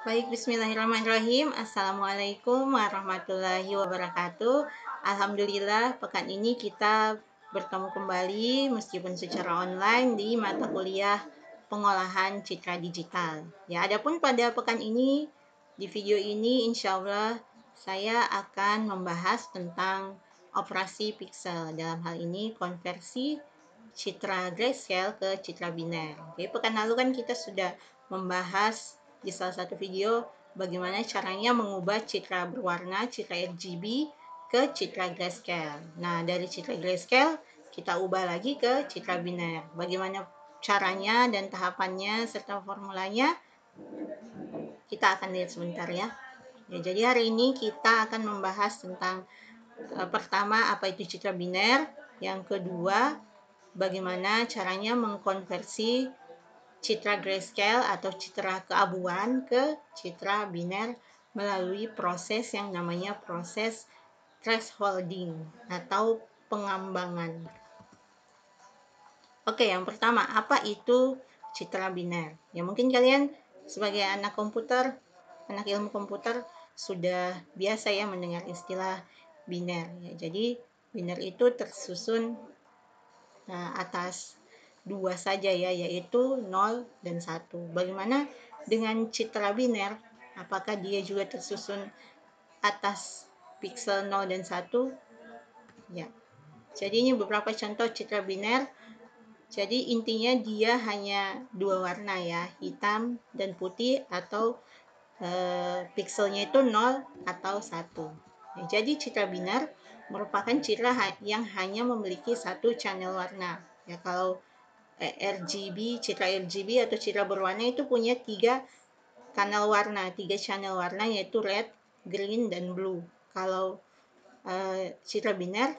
Baik, bismillahirrahmanirrahim. Assalamualaikum warahmatullahi wabarakatuh. Alhamdulillah, pekan ini kita bertemu kembali meskipun secara online di mata kuliah pengolahan citra digital. Ya, adapun pada pekan ini, di video ini insya Allah saya akan membahas tentang operasi pixel. Dalam hal ini konversi citra grayscale ke citra biner. Oke, pekan lalu kan kita sudah membahas di salah satu video bagaimana caranya mengubah citra berwarna, citra RGB ke citra grayscale. Nah, dari citra grayscale kita ubah lagi ke citra biner. Bagaimana caranya dan tahapannya serta formulanya kita akan lihat sebentar ya. Jadi hari ini kita akan membahas tentang pertama apa itu citra biner, yang kedua bagaimana caranya mengkonversi citra grayscale atau citra keabuan ke citra biner melalui proses yang namanya proses thresholding atau pengambangan. Oke, yang pertama, apa itu citra biner? Ya mungkin kalian sebagai anak komputer, anak ilmu komputer sudah biasa ya mendengar istilah biner. Ya, jadi biner itu tersusun atas dua saja ya, yaitu 0 dan 1. Bagaimana dengan citra biner? Apakah dia juga tersusun atas pixel 0 dan 1? Ya. Jadi ini beberapa contoh citra biner. Jadi intinya dia hanya dua warna ya, hitam dan putih, atau pixelnya itu 0 atau 1. Ya, jadi citra biner merupakan citra yang hanya memiliki satu channel warna. Ya, kalau RGB, citra RGB atau citra berwarna itu punya tiga kanal warna, tiga channel warna, yaitu red, green, dan blue. Kalau citra biner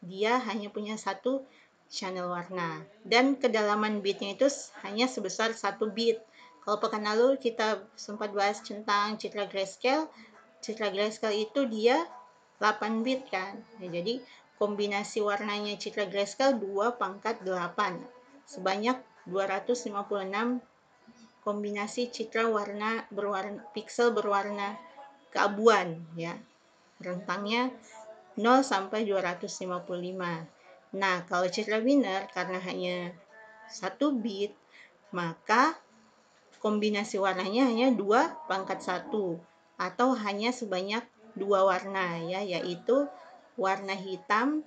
dia hanya punya satu channel warna, dan kedalaman bitnya itu hanya sebesar 1 bit. Kalau pekan lalu kita sempat bahas tentang citra grayscale. Citra grayscale itu dia 8 bit kan. Ya, jadi kombinasi warnanya citra grayscale 2⁻8 sebanyak 256 kombinasi citra berwarna pixel berwarna keabuan ya. Rentangnya 0 sampai 255. Nah, kalau citra biner karena hanya 1 bit, maka kombinasi warnanya hanya 2⁻1 atau hanya sebanyak dua warna ya, yaitu warna hitam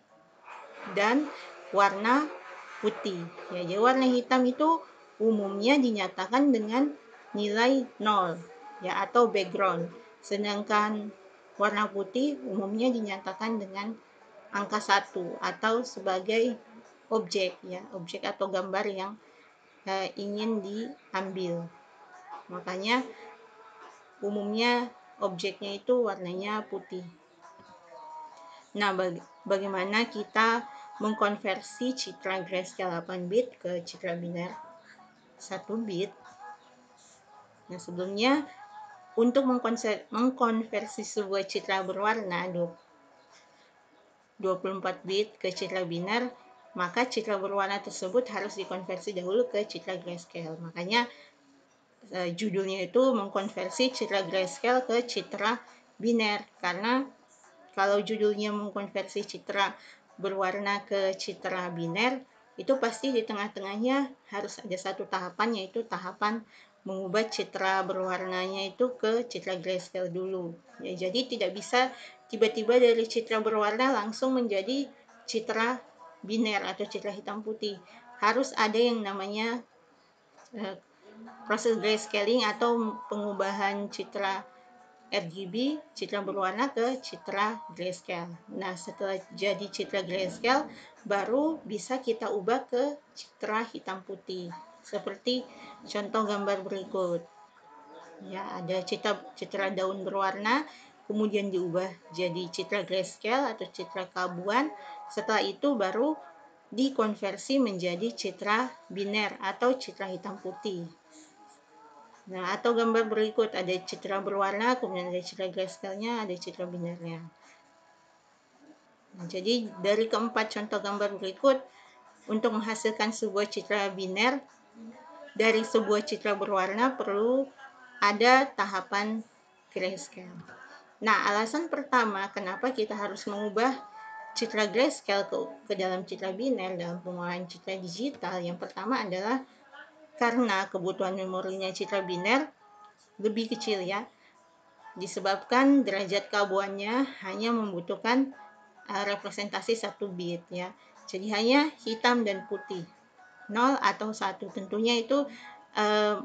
dan warna putih. Ya, jadi warna hitam itu umumnya dinyatakan dengan nilai 0 ya, atau background. Sedangkan warna putih umumnya dinyatakan dengan angka 1 atau sebagai objek ya, objek atau gambar yang ingin diambil. Makanya umumnya objeknya itu warnanya putih. Nah, bagaimana kita mengkonversi citra grayscale 8 bit ke citra biner 1 bit? Nah, sebelumnya untuk mengkonversi sebuah citra berwarna 24 bit ke citra biner, maka citra berwarna tersebut harus dikonversi dahulu ke citra grayscale. Makanya judulnya itu mengkonversi citra grayscale ke citra biner, karena kalau judulnya mengkonversi citra berwarna ke citra biner, itu pasti di tengah-tengahnya harus ada satu tahapan, yaitu tahapan mengubah citra berwarnanya itu ke citra grayscale dulu. Ya, jadi tidak bisa tiba-tiba dari citra berwarna langsung menjadi citra biner atau citra hitam putih. Harus ada yang namanya proses grayscaling atau pengubahan citra RGB, citra berwarna, ke citra grayscale. Nah, setelah jadi citra grayscale, baru bisa kita ubah ke citra hitam putih. Seperti contoh gambar berikut. Ya, ada citra daun berwarna, kemudian diubah jadi citra grayscale atau citra keabuan. Setelah itu baru dikonversi menjadi citra biner atau citra hitam putih. Nah, atau gambar berikut, ada citra berwarna, kemudian ada citra grayscale-nya, ada citra binernya. Nah, jadi dari keempat contoh gambar berikut, untuk menghasilkan sebuah citra biner dari sebuah citra berwarna perlu ada tahapan grayscale. Nah, alasan pertama kenapa kita harus mengubah citra grayscale ke dalam citra biner dalam pengolahan citra digital, yang pertama adalah karena kebutuhan memorinya citra biner lebih kecil ya, disebabkan derajat keabuannya hanya membutuhkan representasi 1 bit ya. Jadi hanya hitam dan putih, 0 atau 1. Tentunya itu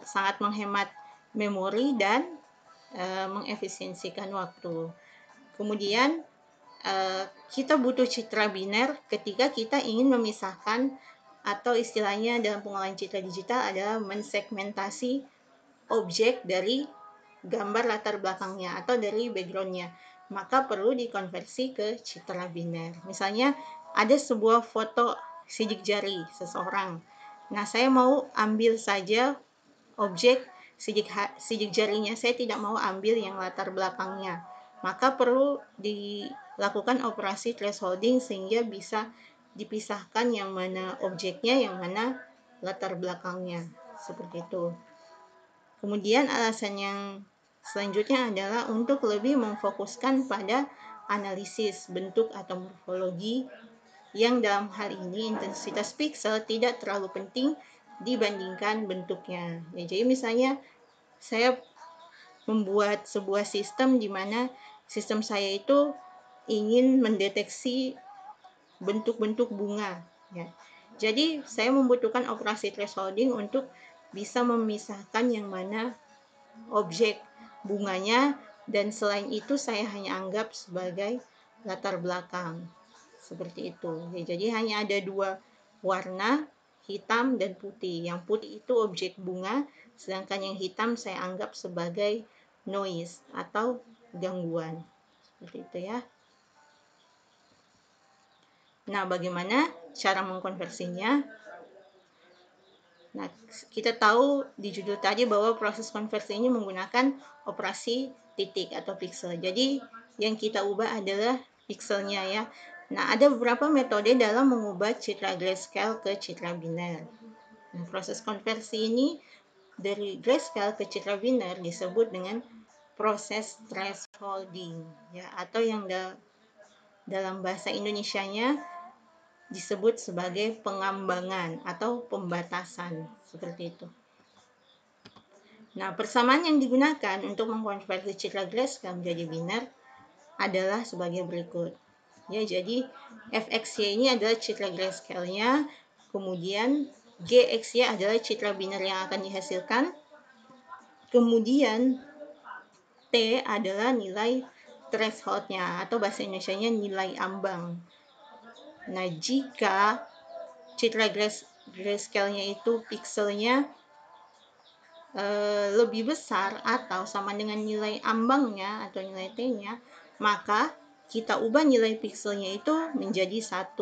sangat menghemat memori dan mengefisiensikan waktu. Kemudian kita butuh citra biner ketika kita ingin memisahkan, atau istilahnya dalam pengolahan citra digital adalah mensegmentasi objek dari gambar latar belakangnya atau dari backgroundnya, maka perlu dikonversi ke citra biner. Misalnya ada sebuah foto sidik jari seseorang. Nah, saya mau ambil saja objek sidik jarinya, saya tidak mau ambil yang latar belakangnya. Maka perlu dilakukan operasi thresholding sehingga bisa dipisahkan yang mana objeknya, yang mana latar belakangnya. Seperti itu. Kemudian alasan yang selanjutnya adalah untuk lebih memfokuskan pada analisis bentuk atau morfologi, yang dalam hal ini intensitas piksel tidak terlalu penting dibandingkan bentuknya. Ya, jadi misalnya saya membuat sebuah sistem di mana sistem saya itu ingin mendeteksi bentuk-bentuk bunga ya. Jadi saya membutuhkan operasi thresholding untuk bisa memisahkan yang mana objek bunganya, dan selain itu saya hanya anggap sebagai latar belakang. Seperti itu. Ya, jadi hanya ada 2 warna, hitam dan putih. Yang putih itu objek bunga, sedangkan yang hitam saya anggap sebagai noise atau gangguan. Seperti itu ya. Nah, bagaimana cara mengkonversinya? Nah, kita tahu di judul tadi bahwa proses konversi ini menggunakan operasi titik atau pixel. Jadi, yang kita ubah adalah pixelnya ya. Nah, ada beberapa metode dalam mengubah citra grayscale ke citra biner. Nah, proses konversi ini dari grayscale ke citra biner disebut dengan proses thresholding ya, atau yang dalam bahasa Indonesianya disebut sebagai pengambangan atau pembatasan, seperti itu. Nah, persamaan yang digunakan untuk mengkonversi citra grayscale menjadi biner adalah sebagai berikut. Ya, jadi fxy ini adalah citra grayscale-nya, kemudian gxy adalah citra biner yang akan dihasilkan, kemudian t adalah nilai threshold-nya atau bahasa Indonesianya nilai ambang. Nah, jika citra grayscale-nya itu pixelnya lebih besar atau sama dengan nilai ambangnya atau nilai t-nya, maka kita ubah nilai pixelnya itu menjadi 1.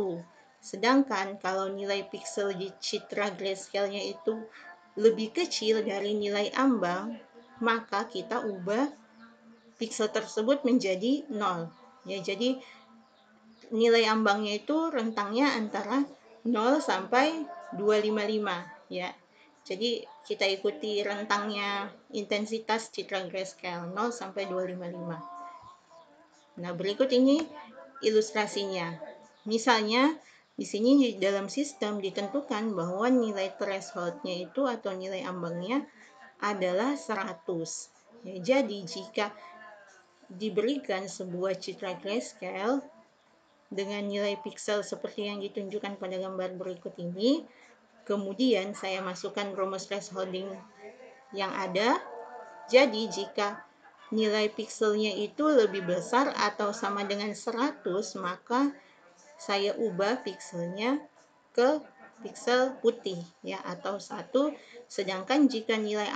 Sedangkan kalau nilai pixel di citra grayscale-nya itu lebih kecil dari nilai ambang, maka kita ubah pixel tersebut menjadi 0. Ya, jadi nilai ambangnya itu rentangnya antara 0 sampai 255 ya. Jadi kita ikuti rentangnya intensitas citra grayscale 0 sampai 255. Nah, berikut ini ilustrasinya. Misalnya di sini di dalam sistem ditentukan bahwa nilai threshold-nya itu atau nilai ambangnya adalah 100. Ya, jadi jika diberikan sebuah citra grayscale dengan nilai pixel seperti yang ditunjukkan pada gambar berikut ini, kemudian saya masukkan rumus thresholding yang ada. Jadi jika nilai pixelnya itu lebih besar atau sama dengan 100, maka saya ubah pixelnya ke pixel putih ya, atau 1. Sedangkan jika nilai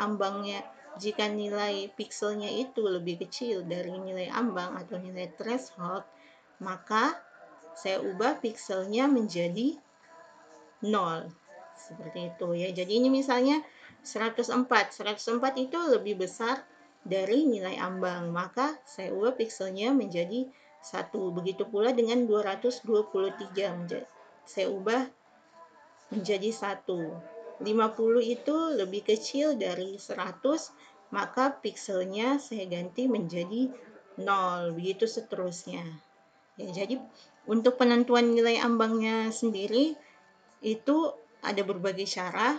pixelnya itu lebih kecil dari nilai ambang atau nilai threshold, maka saya ubah pixelnya menjadi 0. Seperti itu ya. Jadi ini misalnya 104. 104 itu lebih besar dari nilai ambang, maka saya ubah pixelnya menjadi 1. Begitu pula dengan 223. Saya ubah menjadi 1. 50 itu lebih kecil dari 100, maka pikselnya saya ganti menjadi 0, begitu seterusnya. Ya, jadi untuk penentuan nilai ambangnya sendiri itu ada berbagai cara,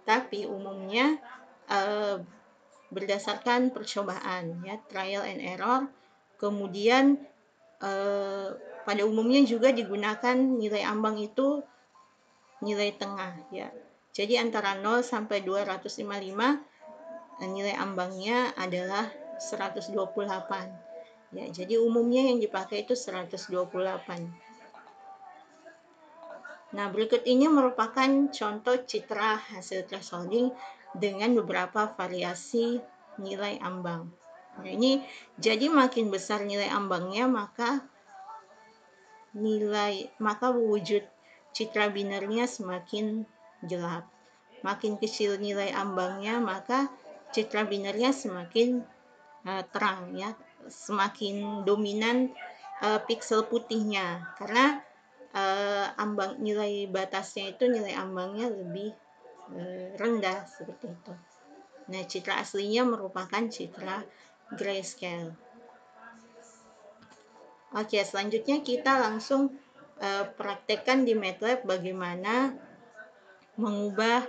tapi umumnya berdasarkan percobaan, ya, trial and error. Kemudian pada umumnya juga digunakan nilai ambang itu nilai tengah, ya. Jadi antara 0 sampai 255 nilai ambangnya adalah 128. Ya, jadi umumnya yang dipakai itu 128. Nah, berikut ini merupakan contoh citra hasil thresholding dengan beberapa variasi nilai ambang. Nah, ini jadi makin besar nilai ambangnya, maka wujud citra binernya semakin gelap. Makin kecil nilai ambangnya, maka citra binernya semakin terang, ya, semakin dominan piksel putihnya, karena ambang nilai batasnya itu nilai ambangnya lebih rendah seperti itu. Nah, citra aslinya merupakan citra grayscale. Oke, selanjutnya kita langsung praktekkan di MATLAB bagaimana mengubah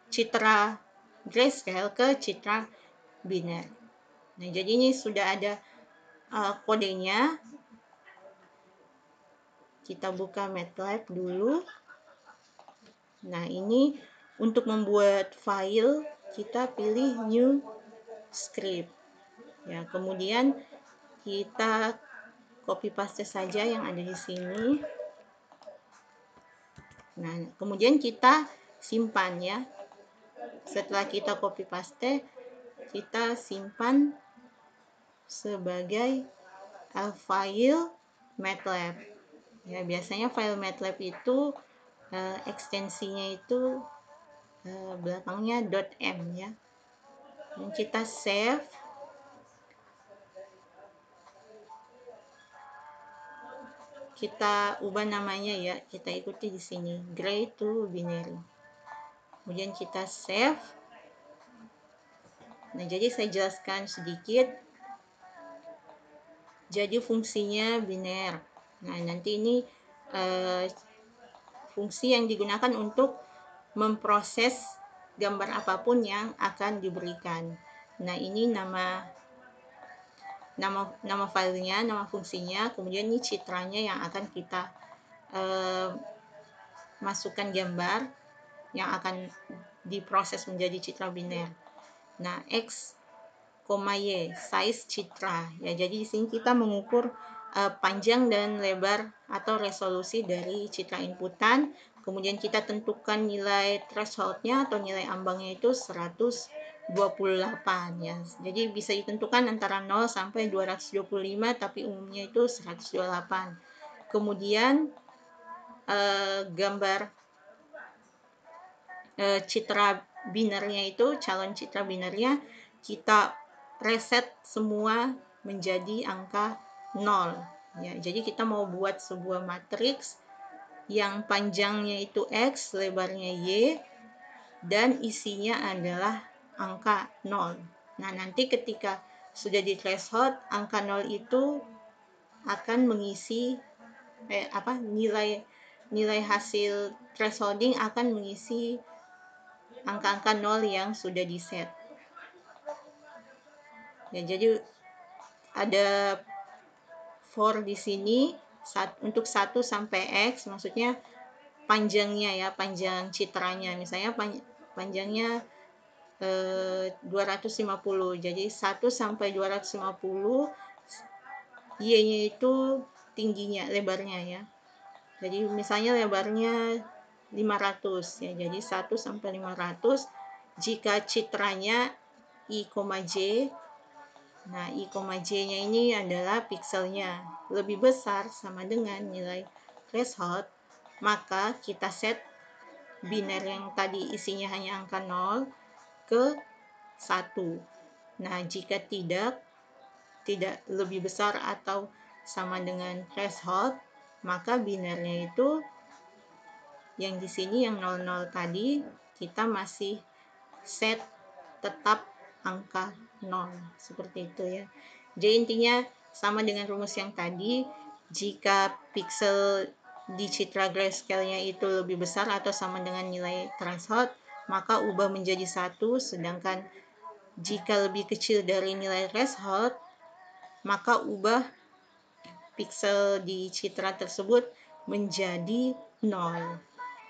citra grayscale ke citra biner. Nah, jadi ini sudah ada kodenya. Kita buka MATLAB dulu. Nah, ini untuk membuat file kita pilih new script. Ya, kemudian kita copy paste saja yang ada di sini. Nah, kemudian kita simpan, ya. Setelah kita copy paste, kita simpan sebagai file MATLAB. Ya, biasanya file MATLAB itu ekstensinya itu belakangnya .m, ya. Dan kita save. Kita ubah namanya, ya, kita ikuti di sini, gray to binary. Kemudian kita save. Nah, jadi saya jelaskan sedikit. Jadi fungsinya biner. Nah, nanti ini fungsi yang digunakan untuk memproses gambar apapun yang akan diberikan. Nah, ini nama filenya, nama fungsinya, kemudian ini citranya yang akan kita masukkan gambar yang akan diproses menjadi citra biner. Nah, X, Y, size citra. Ya, jadi di sini kita mengukur panjang dan lebar atau resolusi dari citra inputan. Kemudian kita tentukan nilai thresholdnya atau nilai ambangnya itu 128, ya. Jadi bisa ditentukan antara 0 sampai 225, tapi umumnya itu 128. Kemudian gambar citra binernya itu, calon citra binernya kita reset semua menjadi angka 0. Ya, jadi kita mau buat sebuah matriks yang panjangnya itu X, lebarnya Y, dan isinya adalah angka 0. Nah, nanti ketika sudah di threshold, angka 0 itu akan mengisi nilai hasil thresholding akan mengisi angka-angka 0 yang sudah di set. Ya, jadi ada for di sini untuk 1 sampai X, maksudnya panjangnya, ya, panjang citranya. Misalnya panjangnya 250. Jadi 1 sampai 250, Y-nya itu tingginya, lebarnya, ya. Jadi misalnya lebarnya 500, ya. Jadi 1 sampai 500. Jika citranya I, J. Nah, I, J-nya ini adalah pikselnya lebih besar sama dengan nilai threshold, maka kita set biner yang tadi isinya hanya angka 0 ke 1. Nah, jika tidak lebih besar atau sama dengan threshold, maka binernya itu yang di sini yang 00 tadi kita masih set tetap angka 0. Seperti itu ya. Jadi intinya sama dengan rumus yang tadi, jika piksel di citra grayscale-nya itu lebih besar atau sama dengan nilai threshold, maka ubah menjadi 1, sedangkan jika lebih kecil dari nilai threshold, maka ubah piksel di citra tersebut menjadi 0.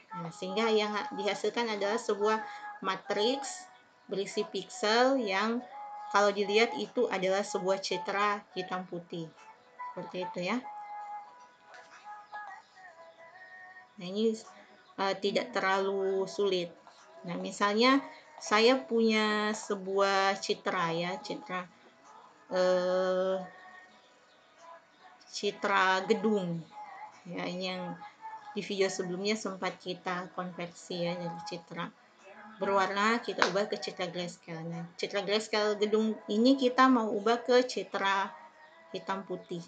Nah, sehingga yang dihasilkan adalah sebuah matriks berisi piksel yang kalau dilihat itu adalah sebuah citra hitam putih. Seperti itu ya. Nah, ini tidak terlalu sulit. Nah, misalnya saya punya sebuah citra ya, citra gedung. Ya, ini yang di video sebelumnya sempat kita konversi ya dari citra berwarna kita ubah ke citra grayscale. Nah, citra grayscale gedung ini kita mau ubah ke citra hitam putih.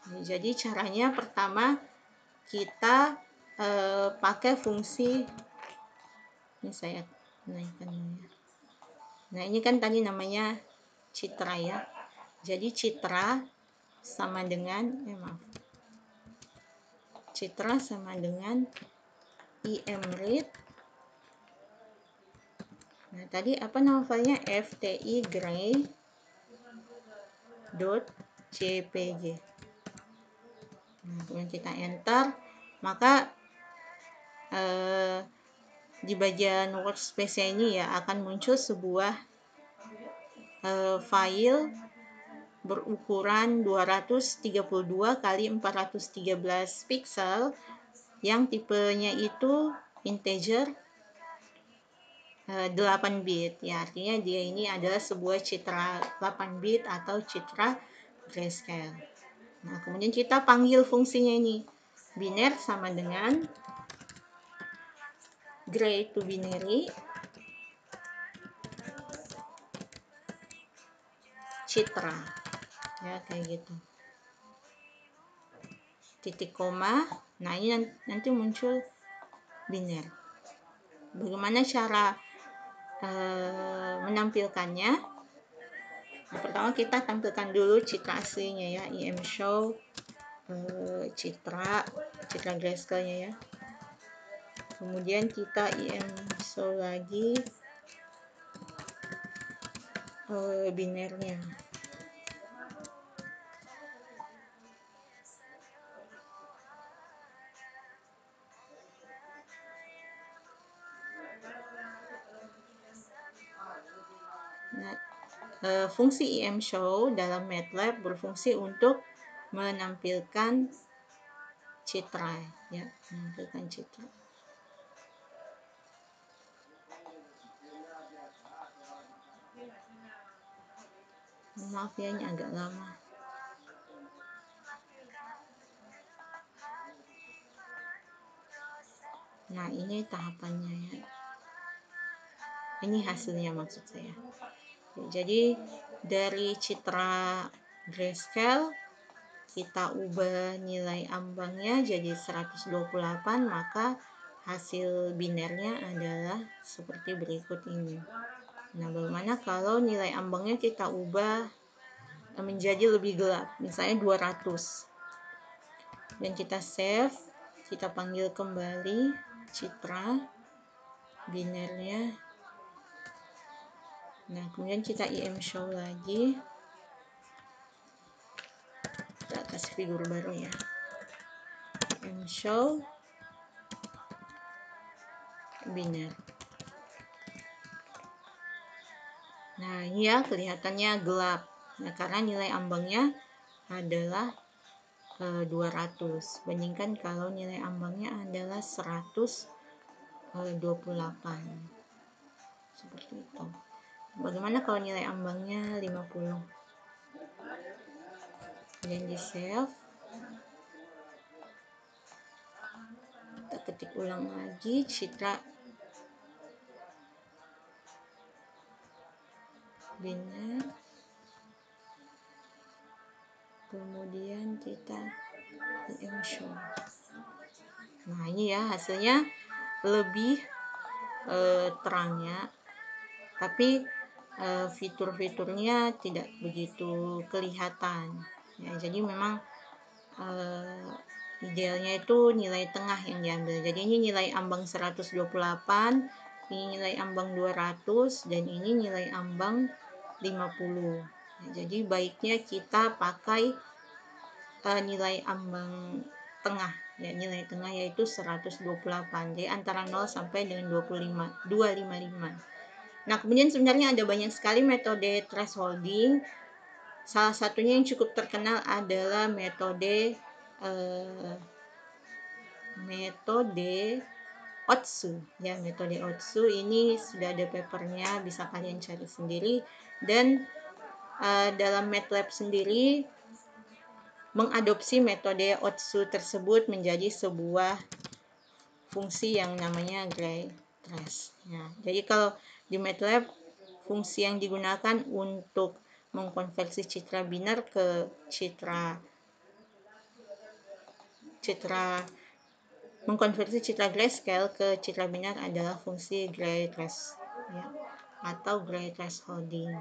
Nah, jadi caranya pertama kita pakai fungsi ini, saya naikkan ini ya. Nah, ini kan tadi namanya citra ya. Jadi citra sama dengan citra sama dengan imread. Nah, tadi apa nama filenya? ftgray.jpg. Nah, kemudian kita enter, maka di bagian workspace ini ya akan muncul sebuah file berukuran 232 kali 413 pixel yang tipenya itu integer 8 bit ya, artinya dia ini adalah sebuah citra 8 bit atau citra grayscale. Nah, kemudian kita panggil fungsinya ini, biner sama dengan gray to binary citra ya, kayak gitu, titik koma. Nah, ini nanti muncul biner. Bagaimana cara menampilkannya? Nah, pertama kita tampilkan dulu citra aslinya ya, imshow citra grayscale-nya ya. Kemudian kita imshow lagi binernya. Nah, fungsi imshow dalam MATLAB berfungsi untuk menampilkan citra ya, menampilkan citra. Maaf ya, ini agak lama. Nah, ini tahapannya ya. Ini hasilnya maksud saya. Jadi dari citra grayscale kita ubah nilai ambangnya jadi 128, maka hasil binernya adalah seperti berikut ini. Nah, bagaimana kalau nilai ambangnya kita ubah menjadi lebih gelap, misalnya 200. Dan kita save, kita panggil kembali citra binernya. Nah, kemudian kita imshow lagi. Kita kasih figur baru ya. Imshow biner. Nah, ini ya kelihatannya gelap. Nah, karena nilai ambangnya adalah 200. Bandingkan kalau nilai ambangnya adalah 128. Seperti itu. Bagaimana kalau nilai ambangnya 50? Dan di save. Kita ketik ulang lagi citra biner. Kemudian kita imshow. Nah, ini ya hasilnya lebih terangnya, tapi fitur-fiturnya tidak begitu kelihatan ya. Jadi memang idealnya itu nilai tengah yang diambil. Jadi ini nilai ambang 128, ini nilai ambang 200, dan ini nilai ambang 50. Ya, jadi baiknya kita pakai nilai ambang tengah ya, nilai tengah yaitu 128. Jadi antara 0 sampai dengan 255. Nah, kemudian sebenarnya ada banyak sekali metode thresholding. Salah satunya yang cukup terkenal adalah metode Otsu ya. Metode Otsu ini sudah ada papernya, bisa kalian cari sendiri. Dan dalam MATLAB sendiri mengadopsi metode Otsu tersebut menjadi sebuah fungsi yang namanya gray trace ya. Jadi kalau di MATLAB fungsi yang digunakan untuk mengkonversi citra biner ke mengkonversi citra grayscale ke citra biner adalah fungsi gray trace ya, atau gray thresholding.